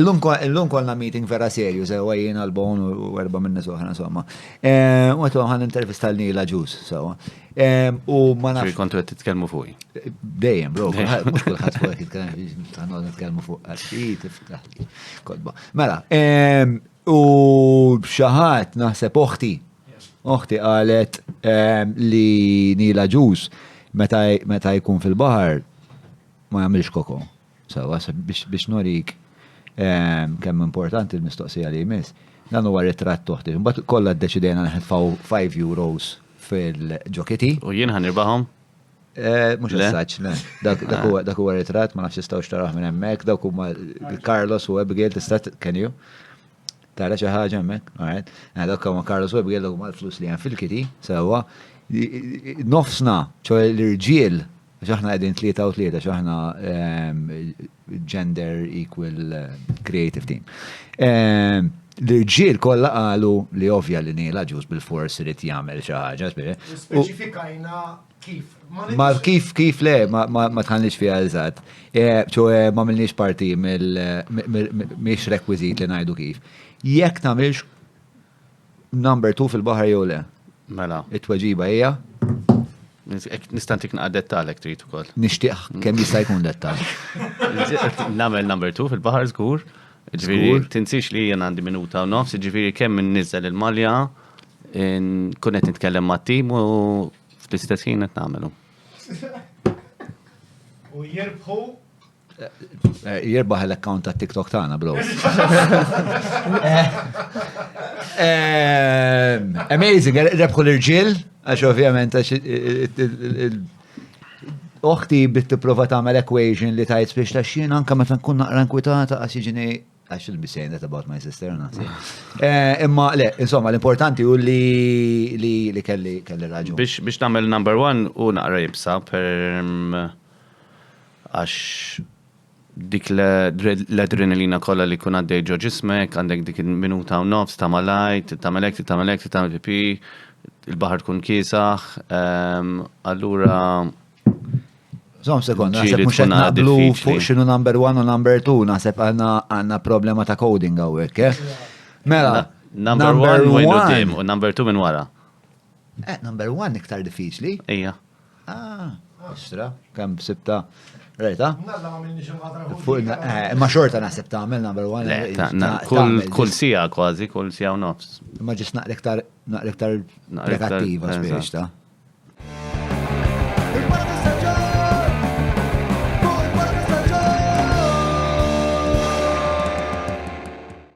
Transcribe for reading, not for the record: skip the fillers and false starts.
L-lum konna meeting vera serju, sewa jien għal-bon u erba minna soħna, insomma. U għetu għan intervista l-Nila Ġus, sewa. U ma nafx. Kontu għed titkelmu fuq. Dejjem, bro, mux kullħat fuq għed titkelmu fuq għed, tiftaħ kodba. Mela, u xaħat naħseb oħti għalet li Nila Ġus meta jkun fil-bahar ma jagħmilx koko. Sewa, biex norik kemm importanti l-mistoqsija li jmiss. Dan huwa ritratt toħti. Mbagħad kollha ddeċidejna nħedfaw 5 euros fil-ġoketi. U jien ħanirbahom? Mhux as-saġġ, le. Dak huwa ritratt, ma nafx tistgħu xtaraħ minn hemmhekk, dawk huma Carlos u Abigail tista' can you? Tara xi ħaġa hemmhekk, alright. Dawk huma Carlos u Abigail huma l-flus li hemm fil-kiti, sewwa. Nofsna, ċo l-irġiel xaħna għedin 3 u 3, xaħna gender equal creative team. L-irġiel kolla għalu li ovvja li Nila Ġus bil-fors irid jagħmel xi ħaġa. Speċifikajna kif. Ma kif le, ma tħallix fiha eżatt. Ma milniex parti miex rekwiżit li ngħidu kif. Jekk tagħmilx number 2 fil-baħar jew le. Mela. It-tweġiba hija Nistantik naqqa dettalek trid ukoll. Nixtieq kemm jista' jkun dettal. Nagħmel number 2 fil-baħar żgur. Ġifieri tinsix li jien għandi minuta u nofs, ġifieri kemm innizzel il-malja kun qed nitkellem mat-tim u fl-istess ħin qed nagħmelu. U jirbħu jirbaħ l-account ta' TikTok tagħna, bro. Amazing, rebħu l-irġiel, għax ovvjament oħti bit tipprova tagħmel equation li tajt biex ta' xien anke meta nkun naqra nkwitata għax jiġini għax il-bisejn that about my sister nasi. Imma le, insomma l-importanti hu li kelli raġun. Biex nagħmel number 1 u naqra jibsa per għax dik l-adrenalina kolla li kun għaddej ġo ġismek, għandek dik minuta u nofs, tamalajt, tamalek, pipi, il-bahar tkun kiesaħ, allura. Zom sekonda, naħseb mux għed naqblu fuq xinu number 1 u number 2, naħseb għanna problema ta' coding għawek, Mela, number 1 minn qudiem u number 2 minn wara. Number 1 iktar diffiċli? Ejja. Istra, kam sibta. Rejta? Nalla ma minnix imħadra. Ma xorta naħseb tagħmel number 1. Kull sija kważi, kull sija u nofs. Ma ġis naqra iktar pregattiva spiex ta'.